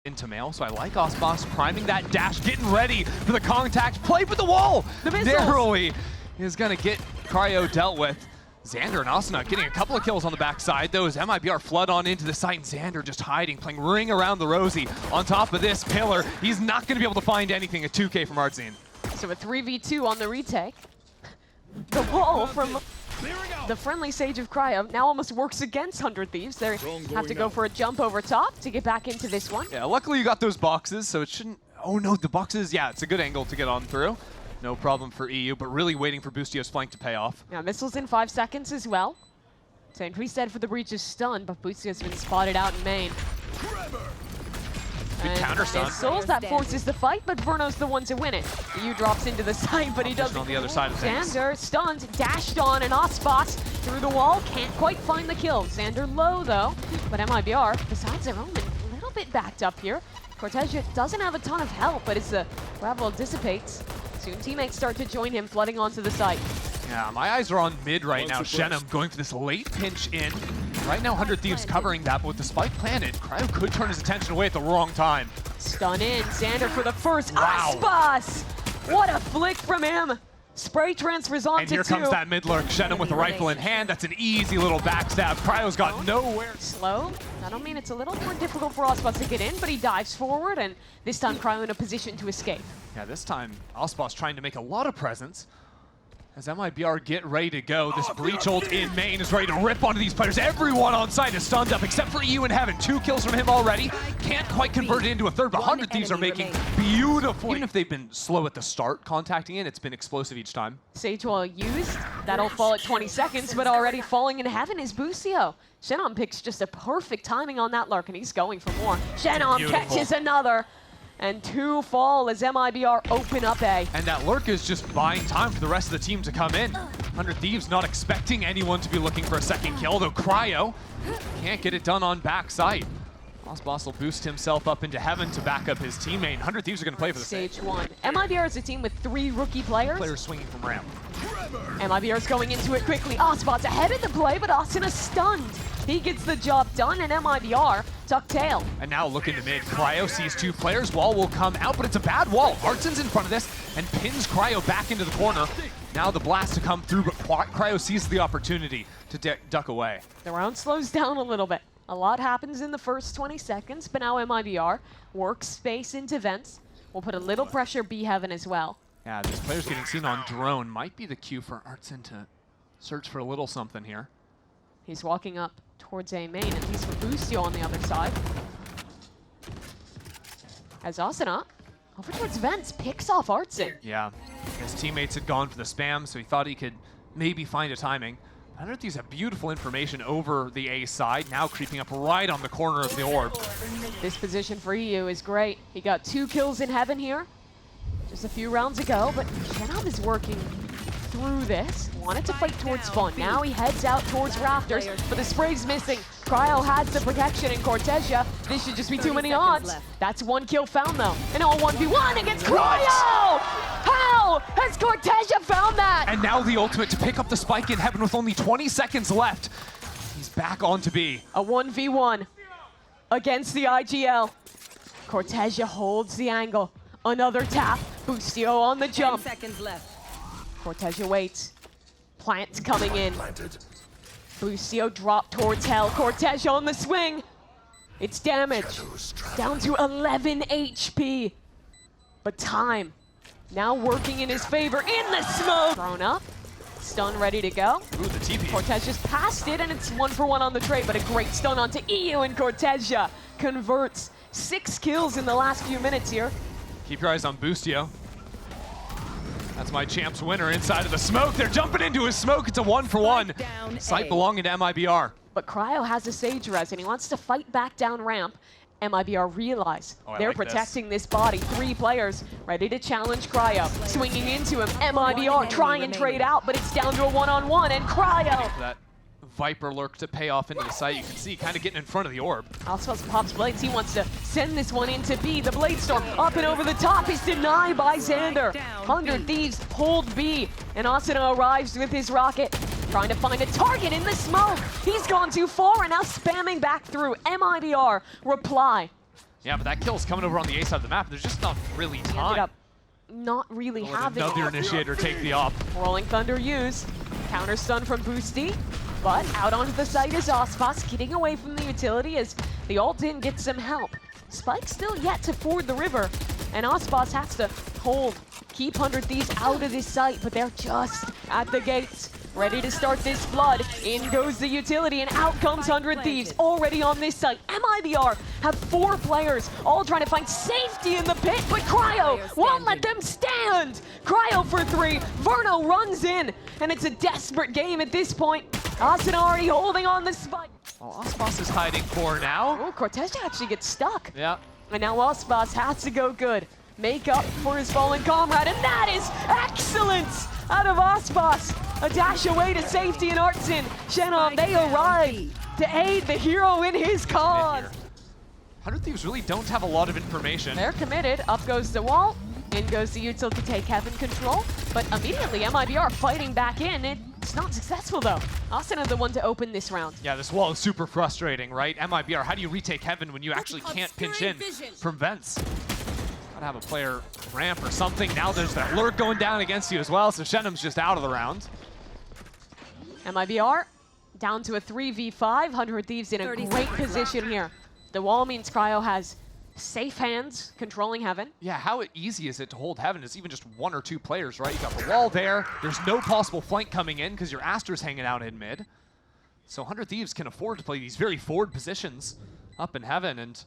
into MAÇ, so I like aspas priming that dash, getting ready for the contact, play with the wall! Narrowly is gonna get Cryo dealt with. Zander and Asuna getting a couple of kills on the backside. Those MIBR flood on into the site, and Zander just hiding, playing ring around the Rosie. On top of this pillar, he's not gonna be able to find anything, a 2K from artzin. So a 3v2 on the retake. The wall from the friendly Sage of Cryo now almost works against 100 Thieves. They have to go for a jump over top to get back into this one. Yeah, luckily you got those boxes, so it shouldn't... Oh no, the boxes, yeah, it's a good angle to get on through. No problem for eeiu, but really waiting for Boostio's flank to pay off. Yeah, missiles in 5 seconds as well. So increased dead for the breach is stunned, but Boostio's been spotted out in main. Good counter stun. Missiles, that forces the fight, but Verno's the one to win it. eeiu drops into the side, but he doesn't. On the other side of things. Zander stunned, dashed on, and aspas through the wall, can't quite find the kill. Zander low though, but MIBR, besides their own, a little bit backed up here. Cortezia doesn't have a ton of help, but as the gravel dissipates, soon teammates start to join him, flooding onto the site. Yeah, my eyes are on mid right now. xenom going for this late pinch in. Right now, 100 Thieves covering that, but with the spike planted, Cryo could turn his attention away at the wrong time. Stun in, Zander for the first. Wow. Aspas! What a flick from him! Spray transfers on and to here 2. Comes that mid lurk. xenom with a rifle in hand. That's an easy little backstab. Cryo's got nowhere. Slow. I don't mean it's a little more difficult for aspas to get in, but he dives forward, and this time Cryo in a position to escape. Yeah, this time aspas trying to make a lot of presence. As MIBR get ready to go, this breach ult in main is ready to rip onto these players. Everyone on site is stunned up except for eeiu in heaven. 2 kills from him already. Can't quite convert it into a third, but 100 Thieves are making beautiful. Even if they've been slow at the start contacting it, it's been explosive each time. Sage well used. That'll fall at 20 seconds, but already falling in heaven is Boostio. xenom picks just a perfect timing on that lurk, and he's going for more. xenom catches another. And 2 fall as MIBR open up A. And that lurk is just buying time for the rest of the team to come in. 100 Thieves not expecting anyone to be looking for a second kill, though Cryo can't get it done on backside. aspas will boost himself up into heaven to back up his teammate. 100 Thieves are going to play for the Stage 1. MIBR is a team with 3 rookie players. Players swinging from ramp. MIBR is going into it quickly. aspas ahead of the play, but Asuna stunned. He gets the job done, and MIBR tuck tail. And now look into mid. Cryo sees 2 players. Wall will come out, but it's a bad wall. artzin's in front of this and pins Cryo back into the corner. Now the blast to come through, but Cryo sees the opportunity to duck away. The round slows down a little bit. A lot happens in the first 20 seconds, but now MIBR works space into vents. We'll put a little pressure B heaven as well. Yeah, these players getting seen on drone might be the cue for artzin to search for a little something here. He's walking up towards A main, at least with Boostio on the other side. As Asuna, over towards vents, picks off artzin. Yeah, his teammates had gone for the spam, so he thought he could maybe find a timing. 100 Thieves have beautiful information over the A side, now creeping up right on the corner of the orb. This position for eeiu is great. He got 2 kills in heaven here just a few rounds ago, but xenom is working through this. Wanted to fight towards spawn. Now he heads out towards rafters, but the spray's missing. Cryo has the protection in Cortezia. This should just be too many odds. That's 1 kill found though. And all 1v1 against Cryo! How has Cortezia found that? And now the ultimate to pick up the spike in heaven with only 20 seconds left. He's back on to B. A 1v1 against the IGL. Cortezia holds the angle. Another tap. Boostio on the jump. 10 seconds left. Cortezia waits. Plant's coming in. Boostio dropped towards hell. Cortezia on the swing. It's damage. Down to 11 HP. But time now working in his favor in the smoke. Thrown up. Stun ready to go. Ooh, the TP. Cortezia's passed it, and it's 1-for-1 on the trade, but a great stun onto eeiu, and Cortezia converts 6 kills in the last few minutes here. Keep your eyes on Boostio. That's my champ's winner inside of the smoke. They're jumping into his smoke. It's a 1-for-1. Site belonging to MIBR. But Cryo has a Sage res, and he wants to fight back down ramp. MIBR realize they're protecting this body. 3 players ready to challenge Cryo. Swinging into him. MIBR try and trade out, but it's down to a 1-on-1, and Cryo. That Viper lurk to pay off into the site. You can see kind of getting in front of the orb. aspas pops blades. He wants to send this one into B. The blade storm up and over the top is denied by Zander. 100 Thieves hold B, and Asuna arrives with his rocket, trying to find a target in the smoke. He's gone too far and now spamming back through. MIBR reply. Yeah, but that kill's coming over on the A side of the map. There's just not really Ended time. up not really having Another initiator take the op. Rolling Thunder used. Counter stun from Boostio. But out onto the site is aspas, getting away from the utility as the ult in gets some help. Spike still yet to ford the river, and aspas has to hold, keep 100 Thieves out of this site, but they're just at the gates, ready to start this flood. In goes the utility, and out comes 100 Thieves, already on this site. MIBR have 4 players, all trying to find safety in the pit, but Cryo won't let them stand! Cryo for 3, Verno runs in, and it's a desperate game at this point. Asuna already holding on the spike. Well, aspas is hiding for now. Oh, cortezia actually gets stuck. Yeah. And now aspas has to go good. Make up for his fallen comrade, and that is excellence out of aspas. A dash away to safety and artzin. xenom, they arrive to aid the hero in his cause. 100 Thieves really don't have a lot of information. They're committed. Up goes the wall. In goes the util to take heaven control. But immediately MIBR fighting back in. It's not successful though. Asuna the one to open this round. Yeah, this wall is super frustrating, right? MIBR, how do you retake heaven when you actually can't pinch in from vents? Gotta have a player ramp or something. Now there's that lurk going down against you as well, so xenom's just out of the round. MIBR down to a 3v5. 100 Thieves in a great position here. The wall means Cryo has safe hands controlling heaven. Yeah, how easy is it to hold heaven? It's even just 1 or 2 players, right? You got the wall there. There's no possible flank coming in because your Astra's hanging out in mid. So 100 Thieves can afford to play these very forward positions up in heaven and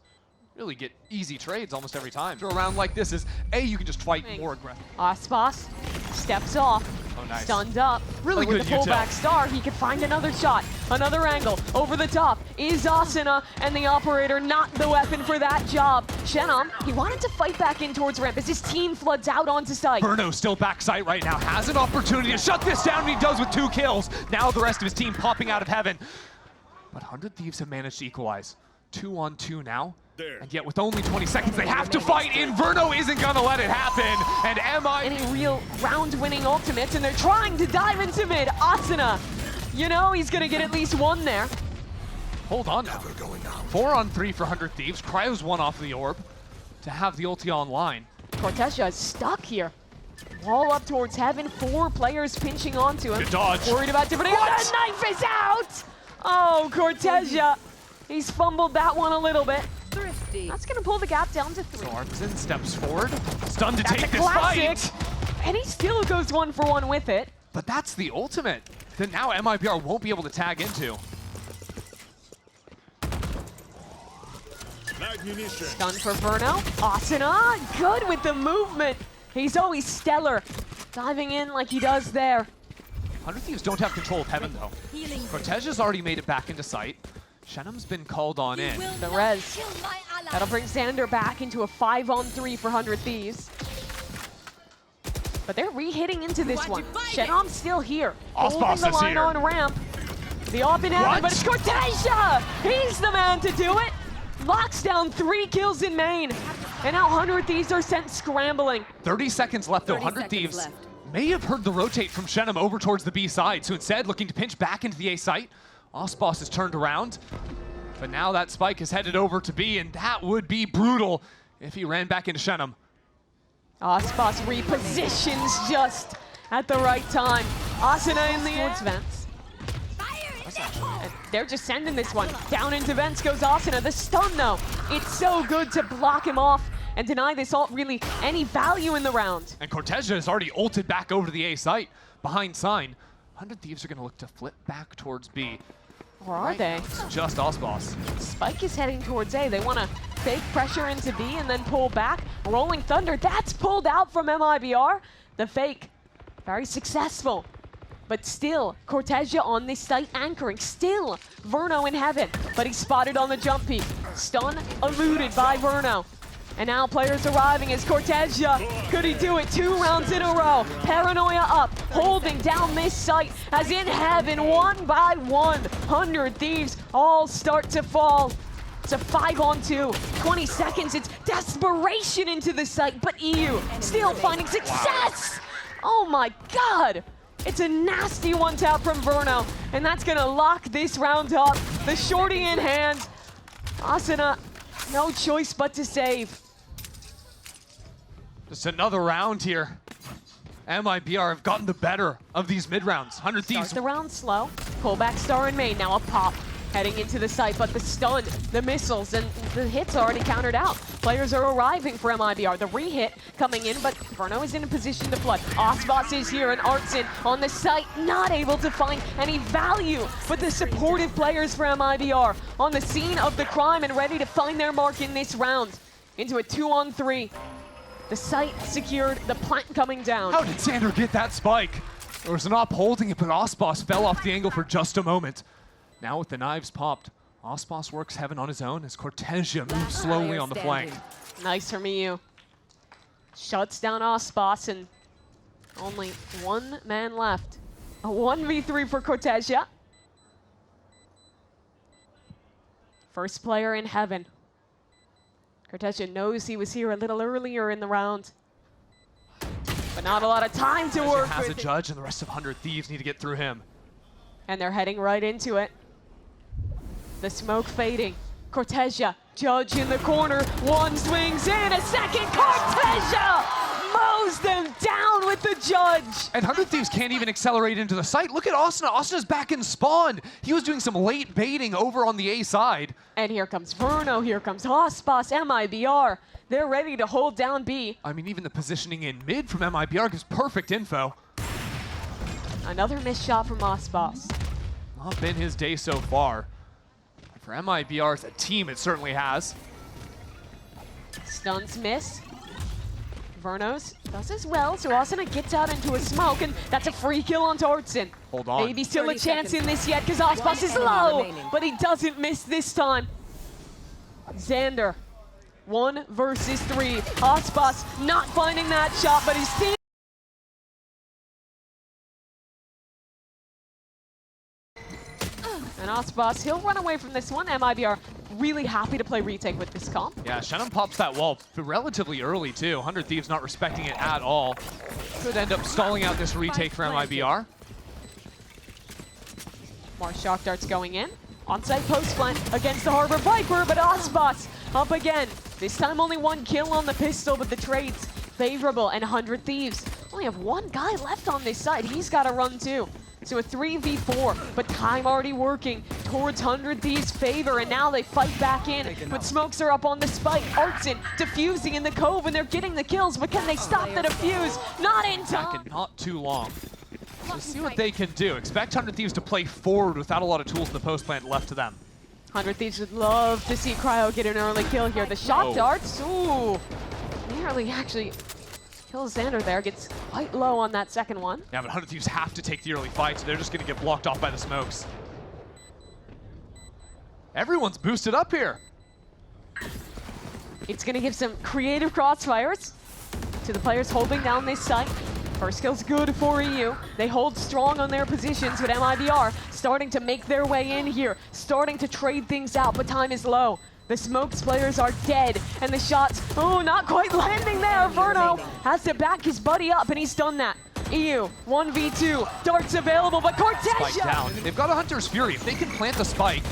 really get easy trades almost every time. Throw around like this is, you can just fight more aggressive. aspas steps off. Oh, nice. Stunned up. Really But with good the pullback star, he can find another shot. Another angle. Over the top is Asuna, and the operator not the weapon for that job. xenom, he wanted to fight back in towards ramp as his team floods out onto site. Verno still backside right now, has an opportunity to shut this down, and he does with 2 kills. Now the rest of his team popping out of heaven. But 100 Thieves have managed to equalize. 2-on-2 now. And yet with only 20 seconds, they have to fight in. Verno isn't gonna let it happen. And Any real round-winning ultimates, and they're trying to dive into mid. Asuna, you know he's gonna get at least 1 there. Hold on now. 4-on-3 for 100 Thieves. Cryo's 1 off the orb to have the ulti online. cortezia is stuck here. Wall up towards heaven, 4 players pinching onto him. Good dodge. Worried about different. The knife is out! Oh, cortezia. He's fumbled that one a little bit. Thrifty. That's gonna pull the gap down to 3. So artzin steps forward. Stunned to That's take a this classic. fight. And he still goes 1-for-1 with it. But that's the ultimate that now MIBR won't be able to tag into. Stun for Verno. Asuna, good with the movement. He's always stellar. Diving in like he does there. 100 Thieves don't have control of heaven though. Cortezia's already made it back into sight. xenom's been called on in. The res. That'll bring Zander back into a 5-on-3 for 100 Thieves. But they're re-hitting into this one. xenom's still here. Aspas Holding the is line here. on ramp. The op in heaven, but it's cortezia! He's the man to do it! Locks down 3 kills in main. And now 100 Thieves are sent scrambling. 30 seconds left though. 100 Thieves may have heard the rotate from xenom over towards the B side, so instead looking to pinch back into the A site. Aspas has turned around, but now that spike is headed over to B, and that would be brutal if he ran back into xenom. Aspas repositions just at the right time. Asuna in the towards vents. And they're just sending this one. Down into vents goes Asuna. The stun though, it's so good to block him off and deny this ult really any value in the round. And cortezia has already ulted back over to the A site behind sign. 100 Thieves are going to look to flip back towards B. Or are they? It's just aspas. Spike is heading towards A. They want to fake pressure into B and then pull back. Rolling Thunder, that's pulled out from MIBR. The fake, very successful. But still, cortezia on this site anchoring. Still, Verno in heaven, but he's spotted on the jump peak. Stun eluded by Verno. And now players arriving as cortezia. Could he do it 2 rounds in a row? Paranoia up, holding down this site as in heaven, 1 by 1. 100 Thieves all start to fall. It's a 5-on-2, 20 seconds, it's desperation into the site, but eeiu still finding success! Oh my god! It's a nasty one-tap from Verno, and that's gonna lock this round up. The shorty in hand. Asuna No choice but to save. Just another round here. MIBR have gotten the better of these mid-rounds. 100 Start Thieves. the round slow. Pullback star in main. Now a pop. Heading into the site, but the stun, the missiles, and the hits already countered out. Players are arriving for MIBR. The re-hit coming in, but Verno is in a position to flood. Aspas is here, and artzin on the site, not able to find any value. But the supportive players for MIBR on the scene of the crime and ready to find their mark in this round. Into a 2-on-3. The site secured, the plant coming down. How did Zander get that spike? There was an op holding it, but Aspas fell off the angle for just a moment. Now with the knives popped, Aspas works heaven on his own as cortezia moves slowly on the flank. Nice from eeiu. Shuts down Aspas, and only one man left. A 1v3 for cortezia. First player in heaven. Cortezia knows he was here a little earlier in the round, but not a lot of time to work has with. a judge, and the rest of 100 Thieves need to get through him. And they're heading right into it. The smoke fading. Cortezia, judge in the corner. One swings in, a second. Cortezia mows them down with the judge. And 100 Thieves can't even accelerate into the site. Look at Asuna. Asuna's back in spawn. He was doing some late baiting over on the A side. And here comes Verno, here comes Aspas, MIBR. They're ready to hold down B. I mean, even the positioning in mid from MIBR gives perfect info. Another missed shot from Aspas. Not been his day so far. For MIBR as a team, it certainly has. Stuns miss. Vernos does as well, so Asuna gets out into a smoke, and that's a free kill onto artzin. Hold on. Maybe still a 30 chance seconds. in this yet, because Aspas is enemy low, remaining. but he doesn't miss this time. Zander, 1 versus 3. Aspas not finding that shot, but his team. And Aspas, he'll run away from this one. MIBR really happy to play retake with this comp. Yeah, xenom pops that wall relatively early, too. 100 Thieves not respecting it at all. Could end up stalling out this retake for MIBR. More shock darts going in. Onside post plant against the Harbor Viper, but Aspas up again. This time only 1 kill on the pistol, but the trade's favorable, and 100 Thieves only have 1 guy left on this side. He's got to run too. So a 3v4, but time already working towards 100 Thieves' favor, and now they fight back in. But smokes are up on the spike. artzin defusing in the cove, and they're getting the kills, but can they stop the defuse? Not in Back time. in not too long. Let's see what they can do. Expect 100 Thieves to play forward without a lot of tools in the post plant left to them. 100 Thieves would love to see Cryo get an early kill here. The shock Oh. darts, ooh, nearly actually kills Zander there. Gets quite low on that second one. Yeah, but 100 Thieves have to take the early fight, so they're just going to get blocked off by the smokes. Everyone's boosted up here. It's going to give some creative crossfires to the players holding down this site. First kill's good for eeiu. They hold strong on their positions, with MIBR starting to make their way in here, starting to trade things out, but time is low. The smokes players are dead, and the shots, oh, not quite landing there. Verno has to back his buddy up, and he's done that. eeiu, 1v2, darts available, but Spike cortezia! down. They've got a Hunter's Fury. If they can plant the spike,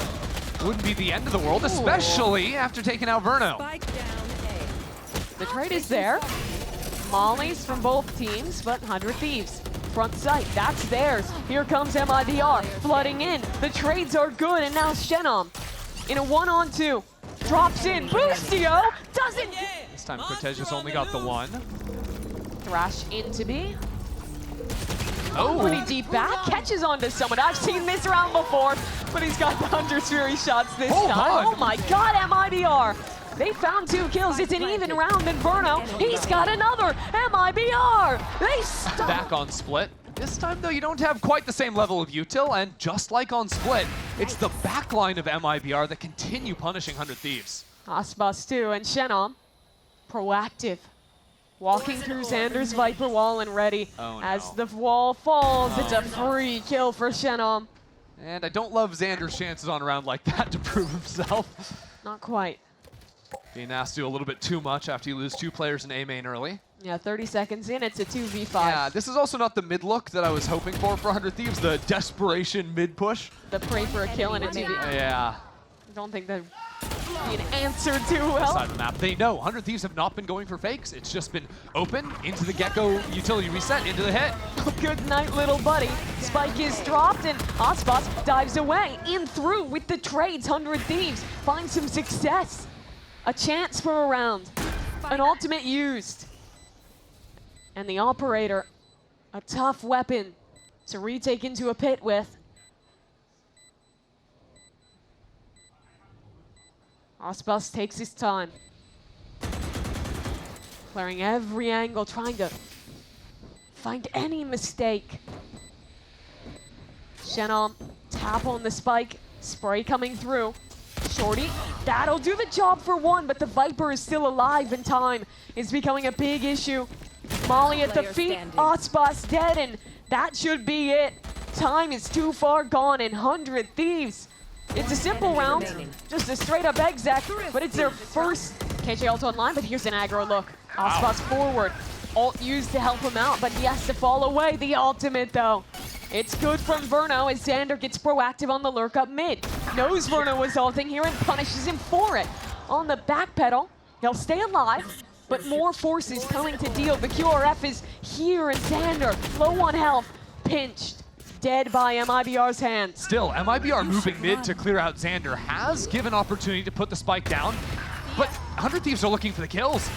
it wouldn't be the end of the world, especially after taking out Verno. Spike down A. The trade is there. Mollies from both teams, but 100 Thieves. Front sight, that's theirs. Here comes MIBR, flooding in. The trades are good, and now xenom in a 1-on-2. Drops in, Boostio doesn't This time Cortezia's only got the 1. thrash into B. Oh, Pretty deep back, catches onto someone. I've seen this round before, but he's got the Hunter's Fury shots this Hold time. on. Oh my God, MIBR. They found 2 kills. It's an even round, and Verno, he's got another. MIBR, they stop. back on Split. This time, though, you don't have quite the same level of util, and just like on Split, it's the backline of MIBR that continue punishing 100 Thieves. Aspas too, and xenom, proactive. Walking through Zander's Viper wall and ready. Oh, no. As the wall falls, it's a free kill for xenom. And I don't love Zander's chances on a round like that to prove himself. Not quite. Being asked to do a little bit too much after you lose 2 players in A main early. Yeah, 30 seconds in, it's a 2v5. Yeah, this is also not the mid look that I was hoping for 100 Thieves, the desperation mid push. The pray for a kill and a 2v. Yeah. I don't think the being answered too well. Side of the map. They know 100 Thieves have not been going for fakes. It's just been open into the Gecko utility reset, into the hit. Good night, little buddy. Spike is dropped, and Aspas dives away. In through with the trades. 100 Thieves find some success. A chance for a round. An ultimate used. And the operator, a tough weapon to retake into a pit with. Aspas takes his time. Clearing every angle, trying to find any mistake. xenom, tap on the spike, spray coming through. Shorty, that'll do the job for one, but the Viper is still alive and time is becoming a big issue. Molly at the feet, Aspas dead, and that should be it. Time is too far gone, and 100 Thieves. It's a simple round, just a straight up exec, but it's their first KJ ult online, but here's an aggro look. Aspas forward, ult used to help him out, but he has to fall away. The ultimate though. It's good from Verno as Zander gets proactive on the lurk up mid. Knows Verno was ulting here and punishes him for it. On the back pedal, he'll stay alive, but more forces coming to deal. The QRF is here and Zander, low on health, pinched, dead by MIBR's hands. Still, MIBR moving mid to clear out Zander has given opportunity to put the spike down, but 100 Thieves are looking for the kills.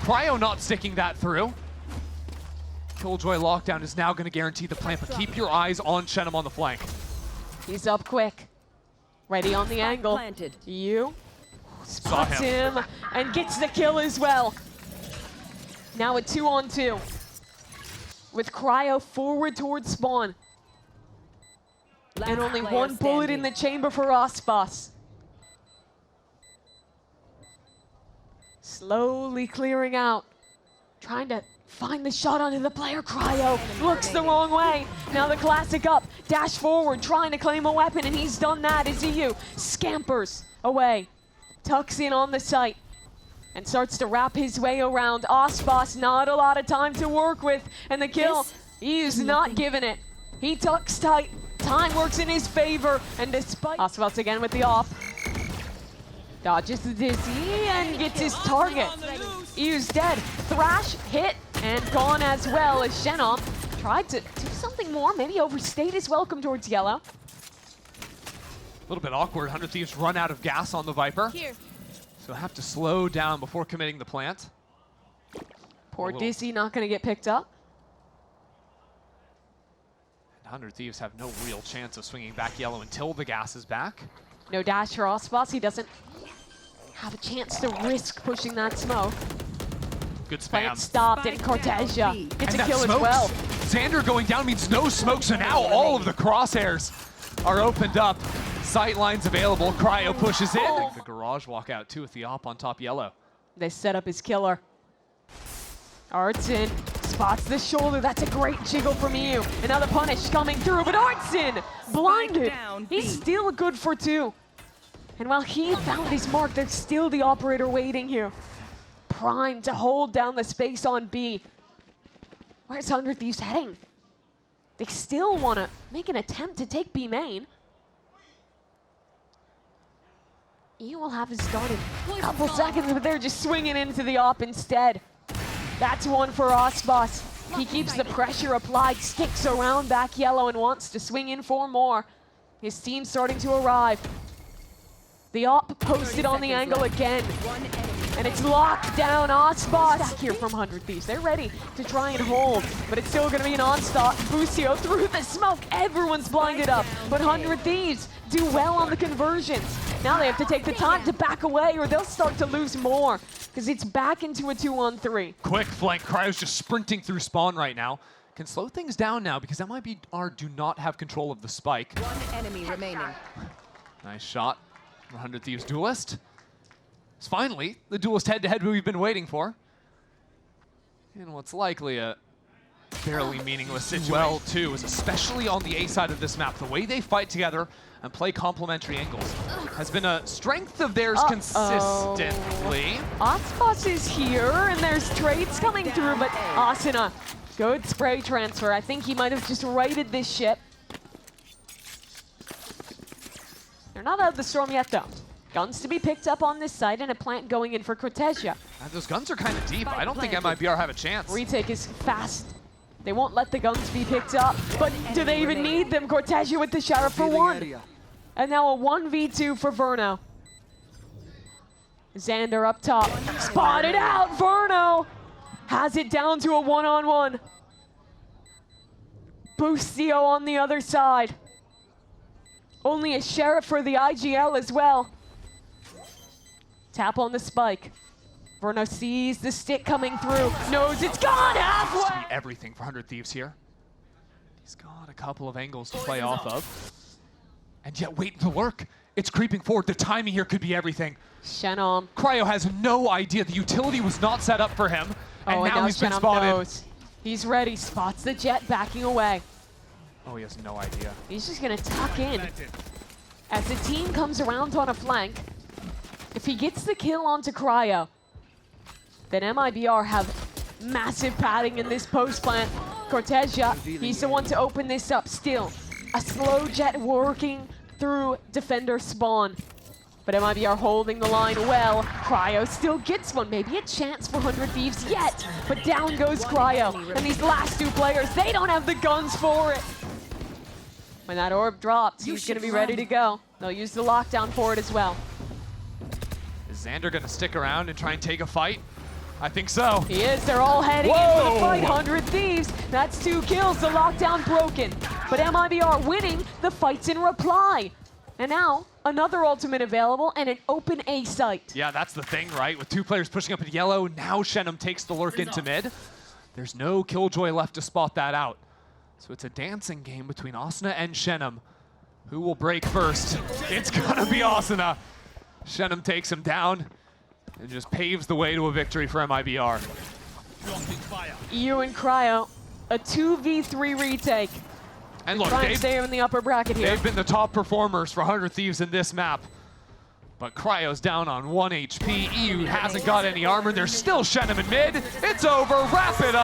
Cryo not sticking that through. Killjoy lockdown is now going to guarantee the plant, but keep your eyes on xenom on the flank. He's up quick. Ready on the angle. planted. You spots him and gets the kill as well. Now a 2-on-2. With Cryo forward towards spawn. And only one bullet in the chamber for Aspas. Slowly clearing out. Trying to find the shot onto the player. Cryo looks the wrong way. Now the classic up. Dash forward, trying to claim a weapon, and he's done that. eeiu scampers away. Tucks in on the site. And starts to wrap his way around. Aspas, not a lot of time to work with. And the kill, eeiu's not giving it. He tucks tight. Time works in his favor. And despite Aspas again with the off. Dodges the dizzy and gets his target. eeiu's dead. Thrash hit and gone as well as xenom tried to do something more. Maybe overstayed his welcome towards yellow. A little bit awkward. 100 Thieves run out of gas on the Viper. Here. So have to slow down before committing the plant. Poor Dizzy not going to get picked up. 100 Thieves have no real chance of swinging back yellow until the gas is back. No dash for Aspas. He doesn't have a chance to risk pushing that smoke. Good spam. Plant stopped, and cortezia gets And a that kill as smokes. well. Xander going down means no smoke, so now all of the crosshairs are opened up. Sight lines available. Cryo pushes in. The garage walk out too with the op on top yellow. They set up his killer. Artzin spots the shoulder. That's a great jiggle from eeiu. Another punish coming through, but Artzin blinded. down, He's B. still good for 2. And while he found his mark, there's still the operator waiting here. Primed to hold down the space on B. Where's 100 Thieves heading? They still want to make an attempt to take B main. eeiu will have his start in a couple seconds, but they're just swinging into the op instead. That's one for Aspas. He keeps the pressure applied, sticks around back yellow, and wants to swing in for more. His team's starting to arrive. The op posted on the angle again. And it's locked down. Aspas back here from 100 Thieves. They're ready to try and hold, but it's still going to be an onslaught. Boostio through the smoke. Everyone's blinded up, but 100 Thieves do well on the conversions. Now they have to take the time to back away, or they'll start to lose more, because it's back into a 2-on-3. Quick flank. Cryo's just sprinting through spawn right now. Can slow things down now because MIBR do not have control of the spike. One enemy remaining. Nice shot. 100 Thieves duelist. It's finally the duelist head-to-head we've been waiting for. And what's likely a fairly meaningless situation. Well, too, is especially on the A side of this map. The way they fight together and play complementary angles has been a strength of theirs consistently. Aspas is here, and there's trades coming through, but Asuna, good spray transfer. I think he might have just righted this ship. They're not out of the storm yet, though. Guns to be picked up on this side and a plant going in for cortezia. Those guns are kind of deep. I don't think MIBR have a chance. Retake is fast. They won't let the guns be picked up, but do they even need them? Cortezia with the sheriff for one. And now a 1v2 for Verno. Zander up top. Spotted out. Verno has it down to a one-on-one. Boostio on the other side. Only a sheriff for the IGL as well. Tap on the spike. Verno sees the stick coming through, knows it's gone halfway! Everything for 100 Thieves here. He's got a couple of angles to play off of. And yet waiting to work. It's creeping forward. The timing here could be everything. xenom. Cryo has no idea. The utility was not set up for him. And now he's been xenom spotted. knows. He's ready, spots the jet backing away. Oh, he has no idea. He's just gonna tuck in. As the team comes around on a flank, if he gets the kill onto Cryo, then MIBR have massive padding in this post plant. Cortezia, he's the one to open this up still. A slow jet working through defender spawn. But MIBR holding the line well. Cryo still gets one. Maybe a chance for 100 Thieves yet. But down goes Cryo. And these last two players, they don't have the guns for it. When that orb drops, he's going to be ready to go. They'll use the lockdown for it as well. Is Zander going to stick around and try and take a fight? I think so. He is. They're all heading in for the fight. 100 Thieves. That's 2 kills. The lockdown broken. But MIBR winning. The fight's in reply. And now, another ultimate available and an open A site. Yeah, that's the thing, right? With 2 players pushing up in yellow, now xenom takes the lurk into mid. There's no Killjoy left to spot that out. So it's a dancing game between Asuna and xenom. Who will break first? It's gonna be Asuna. xenom takes him down and just paves the way to a victory for MIBR. eeiu and Cryo, a 2v3 retake. And look, Try and stay in the upper bracket here. they've been the top performers for 100 Thieves in this map. But Cryo's down on 1 HP. eeiu hasn't got any armor. There's still xenom in mid. It's over. Wrap it up.